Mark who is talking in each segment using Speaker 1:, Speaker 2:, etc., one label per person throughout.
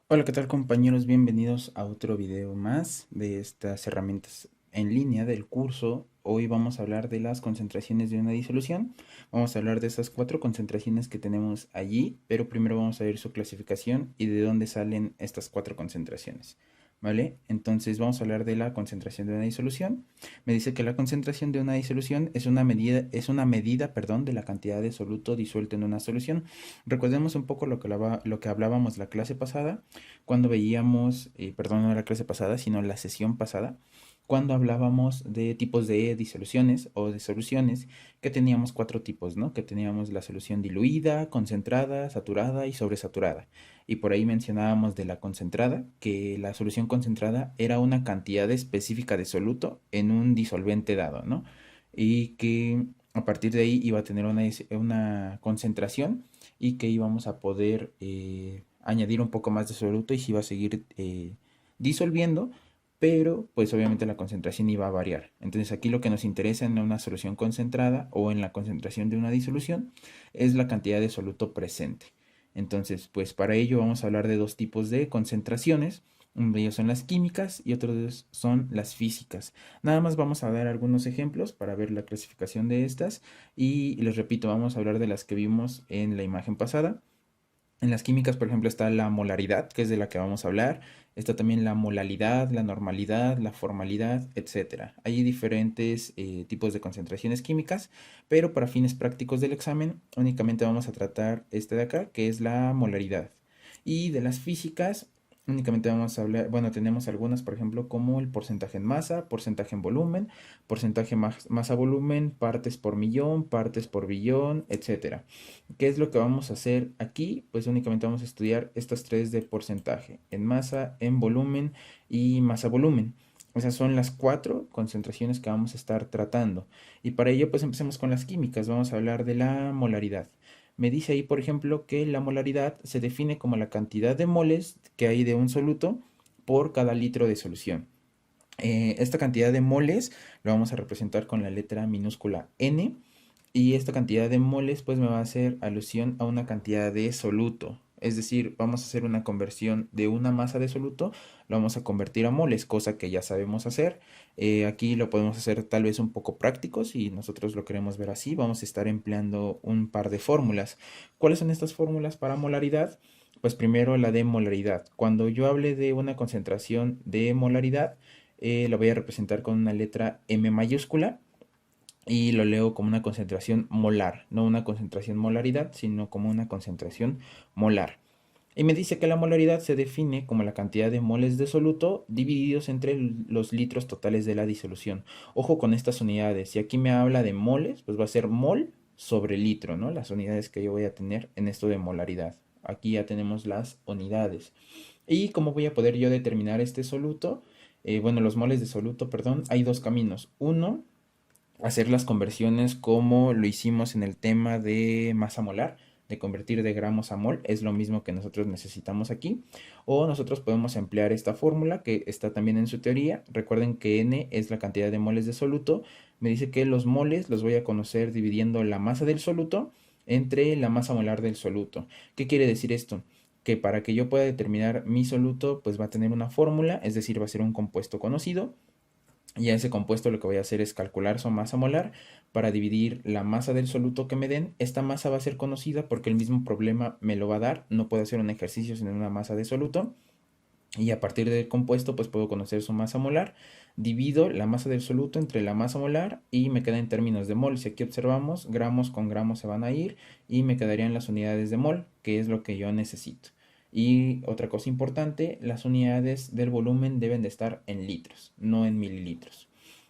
Speaker 1: Hola, ¿qué tal compañeros? Bienvenidos a otro video más de estas herramientas en línea del curso. Hoy vamos a hablar de las concentraciones de una disolución. Vamos a hablar de esas cuatro concentraciones que tenemos allí, pero primero vamos a ver su clasificación y de dónde salen estas cuatro concentraciones. ¿Vale? Entonces vamos a hablar de la concentración de una disolución. Me dice que la concentración de una disolución es una medida, perdón, de la cantidad de soluto disuelto en una solución. Recordemos un poco lo que hablábamos la clase pasada cuando veíamos, perdón, no la clase pasada, sino la sesión pasada, cuando hablábamos de tipos de disoluciones o de soluciones, que teníamos cuatro tipos, ¿no? Que teníamos la solución diluida, concentrada, saturada y sobresaturada. Y por ahí mencionábamos de la concentrada, que la solución concentrada era una cantidad específica de soluto en un disolvente dado, ¿no? Y que a partir de ahí iba a tener una concentración y que íbamos a poder añadir un poco más de soluto y se iba a seguir disolviendo, pero pues obviamente la concentración iba a variar. Entonces aquí lo que nos interesa en una solución concentrada o en la concentración de una disolución es la cantidad de soluto presente. Entonces, pues para ello vamos a hablar de dos tipos de concentraciones. Uno de ellos son las químicas y otro de ellos son las físicas. Nada más vamos a dar algunos ejemplos para ver la clasificación de estas y les repito, vamos a hablar de las que vimos en la imagen pasada. En las químicas, por ejemplo, está la molaridad, que es de la que vamos a hablar. Está también la molalidad, la normalidad, la formalidad, etcétera. Hay diferentes tipos de concentraciones químicas, pero para fines prácticos del examen únicamente vamos a tratar este de acá, que es la molaridad. Y de las físicas, únicamente vamos a hablar, bueno, tenemos algunas, por ejemplo, como el porcentaje en masa, porcentaje en volumen, porcentaje masa-volumen, partes por millón, partes por billón, etcétera. ¿Qué es lo que vamos a hacer aquí? Pues únicamente vamos a estudiar estas tres de porcentaje, en masa, en volumen y masa-volumen. Esas son las cuatro concentraciones que vamos a estar tratando. Y para ello, pues empecemos con las químicas. Vamos a hablar de la molaridad. Me dice ahí, por ejemplo, que la molaridad se define como la cantidad de moles que hay de un soluto por cada litro de solución. Esta cantidad de moles lo vamos a representar con la letra minúscula N y esta cantidad de moles pues me va a hacer alusión a una cantidad de soluto. Es decir, vamos a hacer una conversión de una masa de soluto, lo vamos a convertir a moles, cosa que ya sabemos hacer. Aquí lo podemos hacer tal vez un poco práctico, si nosotros lo queremos ver así. Vamos a estar empleando un par de fórmulas. ¿Cuáles son estas fórmulas para molaridad? Pues primero la de molaridad. Cuando yo hable de una concentración de molaridad, lo voy a representar con una letra M mayúscula y lo leo como una concentración molar, no una concentración molaridad, sino como una concentración molar. Y me dice que la molaridad se define como la cantidad de moles de soluto divididos entre los litros totales de la disolución. Ojo con estas unidades. Si aquí me habla de moles, pues va a ser mol sobre litro, ¿no? Las unidades que yo voy a tener en esto de molaridad. Aquí ya tenemos las unidades. ¿Y cómo voy a poder yo determinar este soluto? Bueno, los moles de soluto, perdón, hay dos caminos. Uno, hacer las conversiones como lo hicimos en el tema de masa molar, de convertir de gramos a mol, es lo mismo que nosotros necesitamos aquí. O nosotros podemos emplear esta fórmula que está también en su teoría. Recuerden que N es la cantidad de moles de soluto. Me dice que los moles los voy a conocer dividiendo la masa del soluto entre la masa molar del soluto. ¿Qué quiere decir esto? Que para que yo pueda determinar mi soluto, pues va a tener una fórmula, es decir, va a ser un compuesto conocido. Y a ese compuesto lo que voy a hacer es calcular su masa molar para dividir la masa del soluto que me den. Esta masa va a ser conocida porque el mismo problema me lo va a dar. No puedo hacer un ejercicio sin una masa de soluto. Y a partir del compuesto pues puedo conocer su masa molar. Divido la masa del soluto entre la masa molar y me queda en términos de mol. Si aquí observamos, gramos con gramos se van a ir y me quedarían las unidades de mol, que es lo que yo necesito. Y otra cosa importante, las unidades del volumen deben de estar en litros, no en mililitros.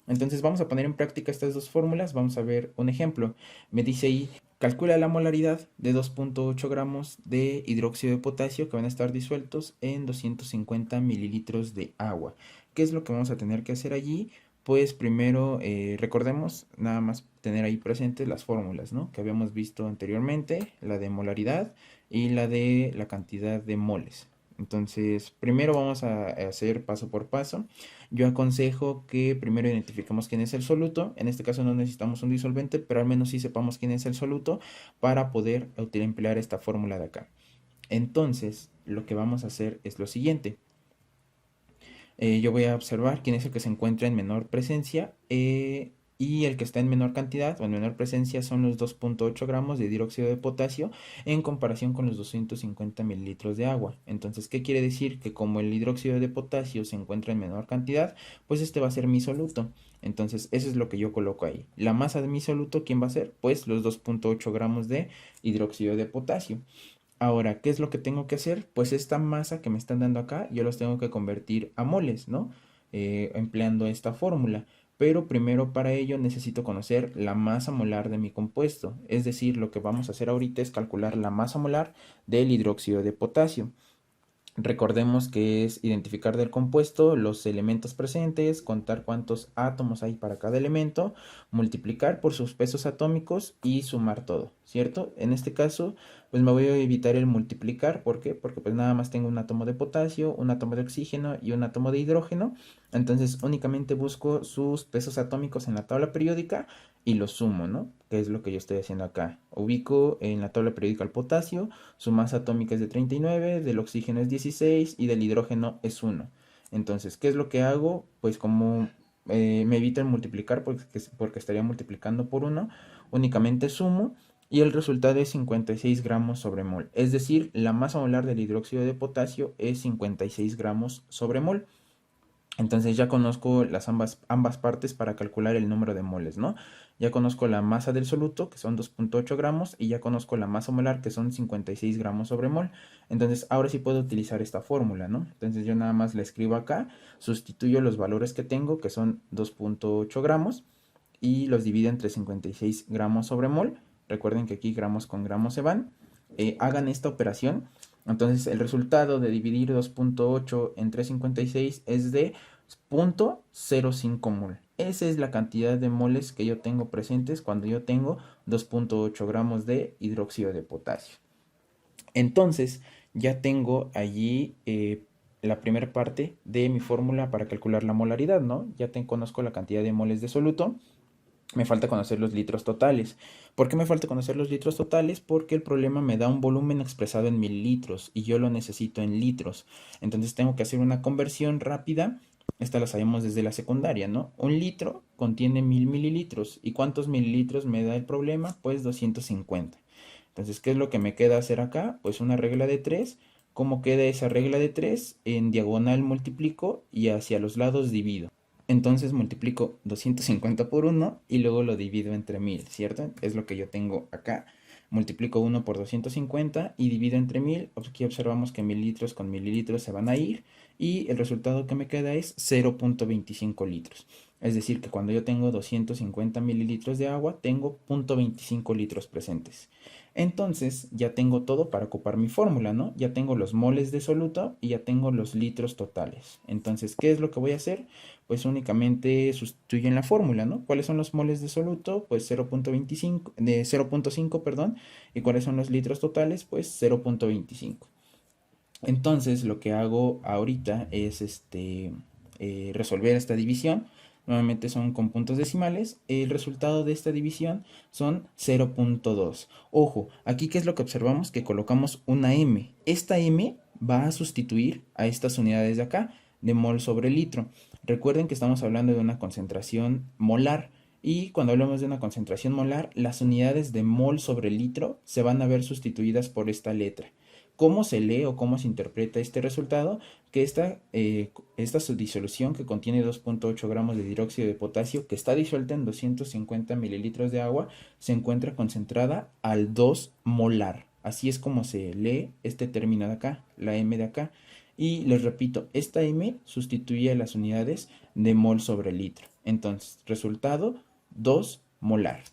Speaker 1: Entonces vamos a poner en práctica estas dos fórmulas. Vamos a ver un ejemplo. Me dice ahí, calcula la molaridad de 2,8 gramos de hidróxido de potasio que van a estar disueltos en 250 mililitros de agua. ¿Qué es lo que vamos a tener que hacer allí? Pues primero recordemos nada más tener ahí presentes las fórmulas, ¿no? Que habíamos visto anteriormente, la de molaridad y la de la cantidad de moles. Entonces, primero vamos a hacer paso por paso. Yo aconsejo que primero identifiquemos quién es el soluto. En este caso no necesitamos un disolvente, pero al menos sí sepamos quién es el soluto para poder emplear esta fórmula de acá. Entonces, lo que vamos a hacer es lo siguiente. Yo voy a observar quién es el que se encuentra en menor presencia y el que está en menor cantidad o en menor presencia son los 2.8 gramos de hidróxido de potasio en comparación con los 250 mililitros de agua. Entonces, ¿qué quiere decir? Que como el hidróxido de potasio se encuentra en menor cantidad, pues este va a ser mi soluto. Entonces, eso es lo que yo coloco ahí. La masa de mi soluto, ¿quién va a ser? Pues los 2.8 gramos de hidróxido de potasio. Ahora, ¿qué es lo que tengo que hacer? Pues esta masa que me están dando acá, yo los tengo que convertir a moles, ¿no? Empleando esta fórmula. Pero primero para ello necesito conocer la masa molar de mi compuesto. Es decir, lo que vamos a hacer ahorita es calcular la masa molar del hidróxido de potasio. Recordemos que es identificar del compuesto los elementos presentes, contar cuántos átomos hay para cada elemento, multiplicar por sus pesos atómicos y sumar todo, ¿cierto? En este caso, pues me voy a evitar el multiplicar, ¿por qué? Porque pues nada más tengo un átomo de potasio, un átomo de oxígeno y un átomo de hidrógeno, entonces únicamente busco sus pesos atómicos en la tabla periódica y los sumo, ¿no? Que es lo que yo estoy haciendo acá. Ubico en la tabla periódica el potasio, su masa atómica es de 39, del oxígeno es 16 y del hidrógeno es 1. Entonces, ¿qué es lo que hago? Pues como me evito el multiplicar porque estaría multiplicando por 1, únicamente sumo y el resultado es 56 gramos sobre mol. Es decir, la masa molar del hidróxido de potasio es 56 gramos sobre mol. Entonces ya conozco ambas partes para calcular el número de moles, ¿no? Ya conozco la masa del soluto, que son 2.8 gramos, y ya conozco la masa molar, que son 56 gramos sobre mol. Entonces ahora sí puedo utilizar esta fórmula, ¿no? Entonces yo nada más la escribo acá, sustituyo los valores que tengo, que son 2.8 gramos, y los divido entre 56 gramos sobre mol. Recuerden que aquí gramos con gramos se van. Hagan esta operación. Entonces el resultado de dividir 2.8 entre 56 es de 0.05 mol. Esa es la cantidad de moles que yo tengo presentes cuando yo tengo 2.8 gramos de hidróxido de potasio. Entonces ya tengo allí la primera parte de mi fórmula para calcular la molaridad, ¿no? Ya conozco la cantidad de moles de soluto. Me falta conocer los litros totales. ¿Por qué me falta conocer los litros totales? Porque el problema me da un volumen expresado en mililitros y yo lo necesito en litros. Entonces tengo que hacer una conversión rápida. Esta la sabemos desde la secundaria, ¿no? Un litro contiene 1000 mililitros. ¿Y cuántos mililitros me da el problema? Pues 250. Entonces, ¿qué es lo que me queda hacer acá? Pues una regla de 3. ¿Cómo queda esa regla de 3? En diagonal multiplico y hacia los lados divido. Entonces multiplico 250 por 1 y luego lo divido entre 1000, ¿cierto? Es lo que yo tengo acá. Multiplico 1 por 250 y divido entre 1000. Aquí observamos que mililitros con mililitros se van a ir y el resultado que me queda es 0.25 litros. Es decir, que cuando yo tengo 250 mililitros de agua, tengo 0.25 litros presentes. Entonces ya tengo todo para ocupar mi fórmula, ¿no? Ya tengo los moles de soluto y ya tengo los litros totales. Entonces, ¿qué es lo que voy a hacer? Pues únicamente sustituyen la fórmula, ¿no? ¿Cuáles son los moles de soluto? Pues 0.5, perdón. ¿Y cuáles son los litros totales? Pues 0.25. Entonces, lo que hago ahorita es resolver esta división. Nuevamente son con puntos decimales. El resultado de esta división son 0.2. Ojo, aquí ¿qué es lo que observamos? Que colocamos una M. Esta M va a sustituir a estas unidades de acá, de mol sobre litro. Recuerden que estamos hablando de una concentración molar. Y cuando hablamos de una concentración molar, las unidades de mol sobre litro se van a ver sustituidas por esta letra. ¿Cómo se lee o cómo se interpreta este resultado? Que esta disolución que contiene 2.8 gramos de dióxido de potasio, que está disuelta en 250 mililitros de agua, se encuentra concentrada al 2 molar. Así es como se lee este término de acá, la M de acá. Y les repito, esta M sustituye a las unidades de mol sobre litro. Entonces, resultado 2 molar.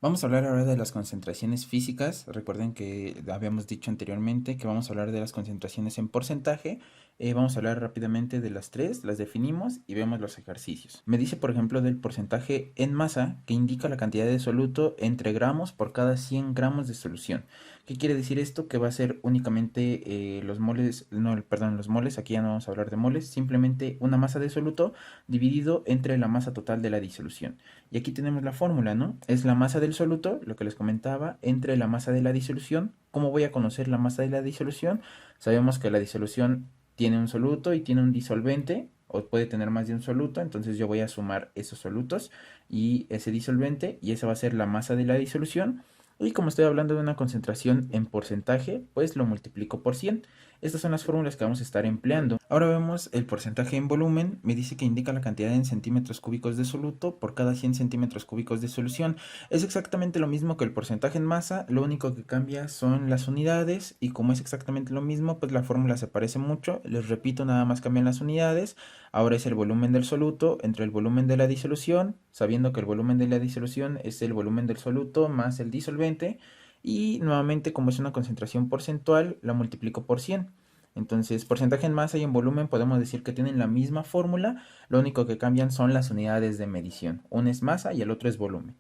Speaker 1: Vamos a hablar ahora de las concentraciones físicas. Recuerden que habíamos dicho anteriormente que vamos a hablar de las concentraciones en porcentaje. Vamos a hablar rápidamente de las tres, las definimos y vemos los ejercicios. Me dice, por ejemplo, del porcentaje en masa, que indica la cantidad de soluto entre gramos por cada 100 gramos de solución. ¿Qué quiere decir esto? Que va a ser únicamente los moles, no, perdón, los moles, aquí ya no vamos a hablar de moles, simplemente una masa de soluto dividido entre la masa total de la disolución. Y aquí tenemos la fórmula, ¿no? Es la masa del soluto, lo que les comentaba, entre la masa de la disolución. ¿Cómo voy a conocer la masa de la disolución? Sabemos que la disolución tiene un soluto y tiene un disolvente, o puede tener más de un soluto, entonces yo voy a sumar esos solutos y ese disolvente, y esa va a ser la masa de la disolución. Y como estoy hablando de una concentración en porcentaje, pues lo multiplico por 100. Estas son las fórmulas que vamos a estar empleando. Ahora vemos el porcentaje en volumen. Me dice que indica la cantidad en centímetros cúbicos de soluto por cada 100 centímetros cúbicos de solución. Es exactamente lo mismo que el porcentaje en masa, lo único que cambia son las unidades, y como es exactamente lo mismo, pues la fórmula se parece mucho. Les repito, nada más cambian las unidades. Ahora es el volumen del soluto entre el volumen de la disolución, sabiendo que el volumen de la disolución es el volumen del soluto más el disolvente, y nuevamente, como es una concentración porcentual, la multiplico por 100. Entonces, porcentaje en masa y en volumen podemos decir que tienen la misma fórmula, lo único que cambian son las unidades de medición. Uno es masa y el otro es volumen.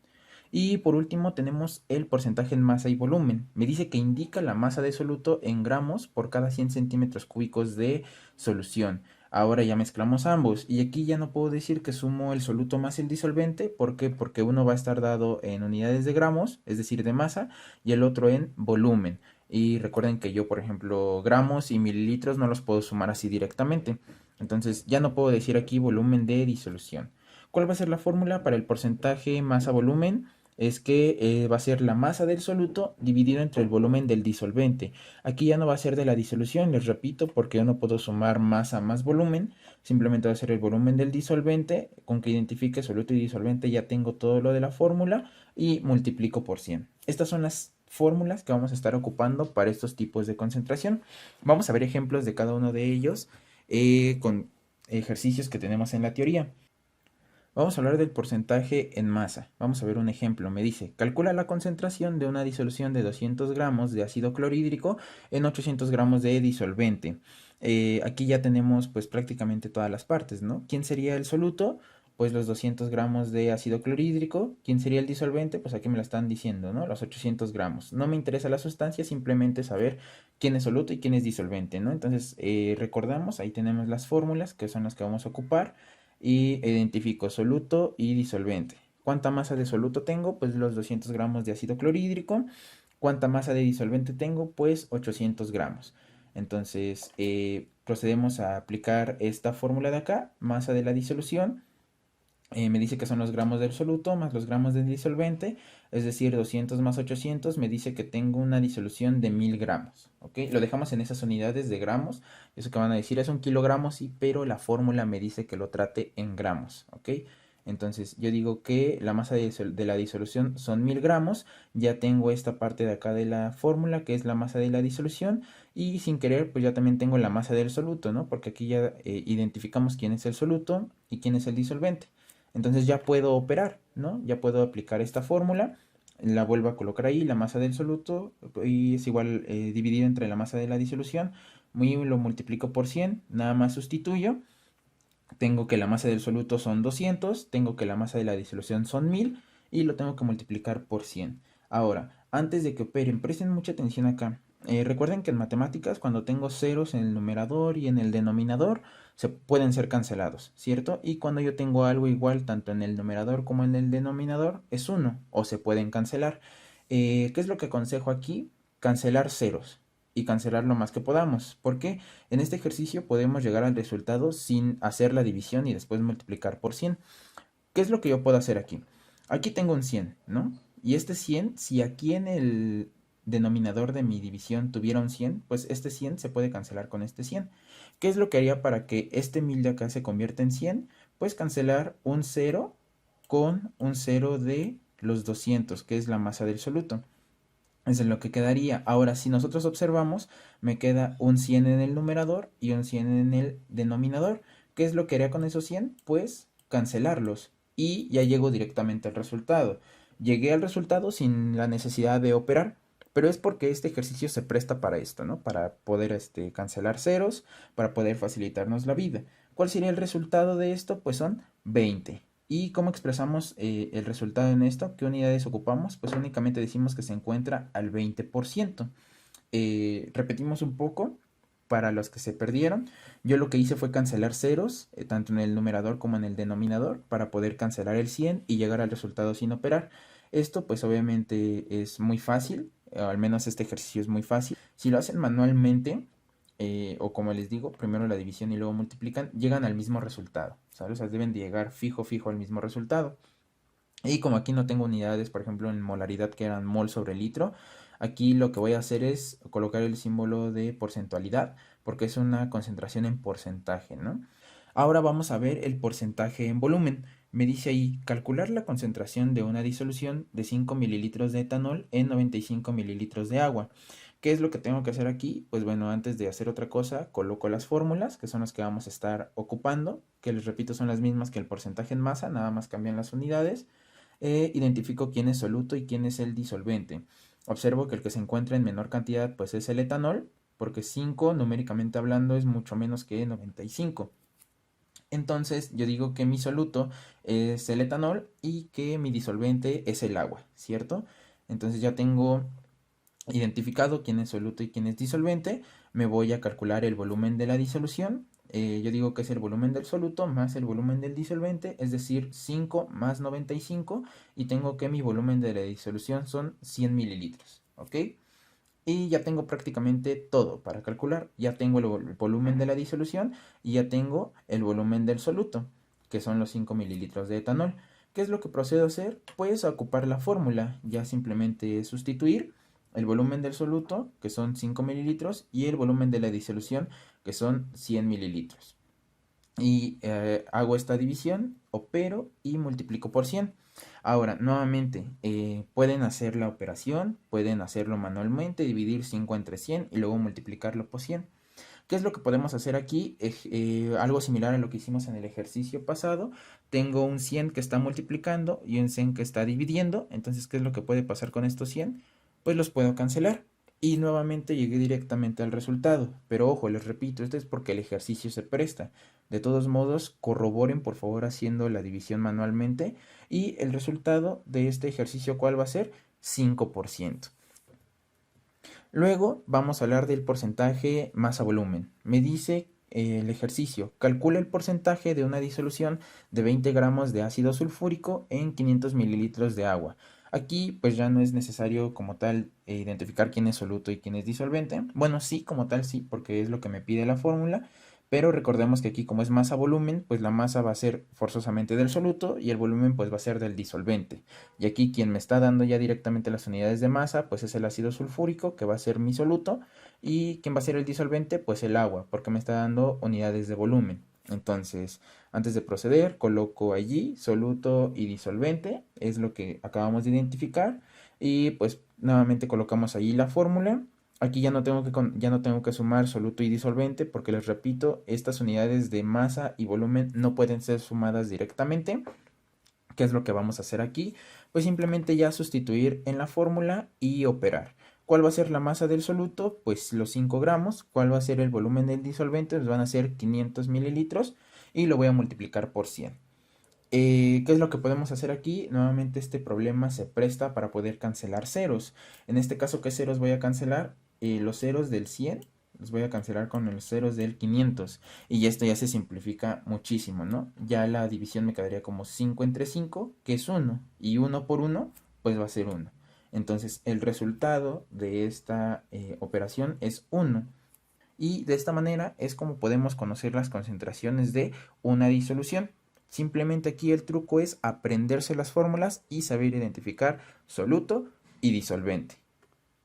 Speaker 1: Y por último tenemos el porcentaje en masa y volumen. Me dice que indica la masa de soluto en gramos por cada 100 centímetros cúbicos de solución. Ahora ya mezclamos ambos, y aquí ya no puedo decir que sumo el soluto más el disolvente. ¿Por qué? Porque uno va a estar dado en unidades de gramos, es decir, de masa, y el otro en volumen. Y recuerden que yo, por ejemplo, gramos y mililitros no los puedo sumar así directamente. Entonces ya no puedo decir aquí volumen de disolución. ¿Cuál va a ser la fórmula para el porcentaje masa-volumen? Es que va a ser la masa del soluto dividido entre el volumen del disolvente. Aquí ya no va a ser de la disolución, les repito, porque yo no puedo sumar masa más volumen, simplemente va a ser el volumen del disolvente. Con que identifique soluto y disolvente ya tengo todo lo de la fórmula, y multiplico por 100. Estas son las fórmulas que vamos a estar ocupando para estos tipos de concentración. Vamos a ver ejemplos de cada uno de ellos con ejercicios que tenemos en la teoría. Vamos a hablar del porcentaje en masa. Vamos a ver un ejemplo. Me dice, calcula la concentración de una disolución de 200 gramos de ácido clorhídrico en 800 gramos de disolvente. Aquí ya tenemos pues prácticamente todas las partes, ¿no? ¿Quién sería el soluto? Pues los 200 gramos de ácido clorhídrico. ¿Quién sería el disolvente? Pues aquí me lo están diciendo, ¿no? Los 800 gramos. No me interesa la sustancia, simplemente saber quién es soluto y quién es disolvente, ¿no? Entonces, recordamos, ahí tenemos las fórmulas que son las que vamos a ocupar, y identifico soluto y disolvente. ¿Cuánta masa de soluto tengo? Pues los 200 gramos de ácido clorhídrico. ¿Cuánta masa de disolvente tengo? Pues 800 gramos. Entonces, procedemos a aplicar esta fórmula de acá, masa de la disolución. Me dice que son los gramos del soluto más los gramos del disolvente, es decir, 200 más 800 me dice que tengo una disolución de 1000 gramos, ¿ok? Lo dejamos en esas unidades de gramos. Eso que van a decir es un kilogramo, sí, pero la fórmula me dice que lo trate en gramos, ¿ok? Entonces yo digo que la masa de la disolución son 1000 gramos, ya tengo esta parte de acá de la fórmula que es la masa de la disolución, y sin querer pues ya también tengo la masa del soluto, ¿no? Porque aquí ya identificamos quién es el soluto y quién es el disolvente. Entonces ya puedo operar, ¿no? Ya puedo aplicar esta fórmula, la vuelvo a colocar ahí, la masa del soluto, y es igual dividido entre la masa de la disolución, lo multiplico por 100, nada más sustituyo, tengo que la masa del soluto son 200, tengo que la masa de la disolución son 1000, y lo tengo que multiplicar por 100. Ahora, antes de que operen, presten mucha atención acá. Recuerden que en matemáticas, cuando tengo ceros en el numerador y en el denominador, se pueden ser cancelados, ¿cierto? Y cuando yo tengo algo igual tanto en el numerador como en el denominador, es 1, o se pueden cancelar. ¿Qué es lo que aconsejo aquí? Cancelar ceros y cancelar lo más que podamos. ¿Por qué? En este ejercicio podemos llegar al resultado sin hacer la división y después multiplicar por 100. ¿Qué es lo que yo puedo hacer aquí? Aquí tengo un 100, ¿no? Y este 100, si aquí en el denominador de mi división tuviera un 100, pues este 100 se puede cancelar con este 100. ¿Qué es lo que haría para que este 1000 de acá se convierta en 100? Pues cancelar un 0 con un 0 de los 200, que es la masa del soluto. Eso es lo que quedaría. Ahora, si nosotros observamos, me queda un 100 en el numerador y un 100 en el denominador. ¿Qué es lo que haría con esos 100? Pues cancelarlos. Y ya llego directamente al resultado. Llegué al resultado sin la necesidad de operar, pero es porque este ejercicio se presta para esto, ¿no? Para poder cancelar ceros, para poder facilitarnos la vida. ¿Cuál sería el resultado de esto? Pues son 20. ¿Y cómo expresamos el resultado en esto? ¿Qué unidades ocupamos? Pues únicamente decimos que se encuentra al 20%. Repetimos un poco para los que se perdieron. Yo lo que hice fue cancelar ceros, tanto en el numerador como en el denominador, para poder cancelar el 100 y llegar al resultado sin operar. Esto pues obviamente es muy fácil, o al menos este ejercicio es muy fácil. Si lo hacen manualmente, o como les digo, primero la división y luego multiplican, llegan al mismo resultado, ¿sabes? O sea, deben de llegar fijo al mismo resultado. Y como aquí no tengo unidades, por ejemplo, en molaridad que eran mol sobre litro, aquí lo que voy a hacer es colocar el símbolo de porcentualidad, porque es una concentración en porcentaje, ¿no? Ahora vamos a ver el porcentaje en volumen. Me dice ahí, calcular la concentración de una disolución de 5 mililitros de etanol en 95 mililitros de agua. ¿Qué es lo que tengo que hacer aquí? Pues bueno, antes de hacer otra cosa, coloco las fórmulas, que son las que vamos a estar ocupando, que les repito son las mismas que el porcentaje en masa, nada más cambian las unidades. Identifico quién es soluto y quién es el disolvente. Observo que el que se encuentra en menor cantidad pues es el etanol, porque 5 numéricamente hablando es mucho menos que 95. Entonces yo digo que mi soluto es el etanol y que mi disolvente es el agua, ¿cierto? Entonces ya tengo identificado quién es soluto y quién es disolvente. Me voy a calcular el volumen de la disolución. Yo digo que es el volumen del soluto más el volumen del disolvente, es decir, 5 más 95, y tengo que mi volumen de la disolución son 100 mililitros, ¿ok? Y ya tengo prácticamente todo para calcular. Ya tengo el volumen de la disolución y ya tengo el volumen del soluto, que son los 5 mililitros de etanol. ¿Qué es lo que procedo a hacer? Pues a ocupar la fórmula. Ya simplemente sustituir el volumen del soluto, que son 5 mililitros, y el volumen de la disolución, que son 100 mililitros. Y hago esta división, opero y multiplico por 100. Ahora, nuevamente, pueden hacer la operación, pueden hacerlo manualmente, dividir 5 entre 100 y luego multiplicarlo por 100. ¿Qué es lo que podemos hacer aquí? Algo similar a lo que hicimos en el ejercicio pasado. Tengo un 100 que está multiplicando y un 100 que está dividiendo. Entonces, ¿qué es lo que puede pasar con estos 100? Pues los puedo cancelar. Y nuevamente llegué directamente al resultado. Pero ojo, les repito, esto es porque el ejercicio se presta. De todos modos, corroboren por favor haciendo la división manualmente. Y el resultado de este ejercicio, ¿cuál va a ser? 5%. Luego vamos a hablar del porcentaje masa-volumen. Me dice el ejercicio, calcula el porcentaje de una disolución de 20 gramos de ácido sulfúrico en 500 mililitros de agua. Aquí pues ya no es necesario como tal identificar quién es soluto y quién es disolvente. Bueno, sí, como tal sí, porque es lo que me pide la fórmula. Pero recordemos que aquí como es masa-volumen, pues la masa va a ser forzosamente del soluto y el volumen pues va a ser del disolvente. Y aquí quien me está dando ya directamente las unidades de masa, pues es el ácido sulfúrico, que va a ser mi soluto, y quien va a ser el disolvente, pues el agua, porque me está dando unidades de volumen. Entonces, antes de proceder, coloco allí soluto y disolvente, es lo que acabamos de identificar, y pues nuevamente colocamos allí la fórmula. Aquí ya no tengo que sumar soluto y disolvente, porque les repito, estas unidades de masa y volumen no pueden ser sumadas directamente. ¿Qué es lo que vamos a hacer aquí? Pues simplemente ya sustituir en la fórmula y operar. ¿Cuál va a ser la masa del soluto? Pues los 5 gramos. ¿Cuál va a ser el volumen del disolvente? Pues van a ser 500 mililitros y lo voy a multiplicar por 100. ¿Qué es lo que podemos hacer aquí? Nuevamente este problema se presta para poder cancelar ceros. En este caso, ¿qué ceros voy a cancelar? Los ceros del 100 los voy a cancelar con los ceros del 500. Y esto ya se simplifica muchísimo, ¿no? Ya la división me quedaría como 5 entre 5, que es 1. Y 1 por 1, pues va a ser 1. Entonces, el resultado de esta operación es 1. Y de esta manera es como podemos conocer las concentraciones de una disolución. Simplemente aquí el truco es aprenderse las fórmulas y saber identificar soluto y disolvente.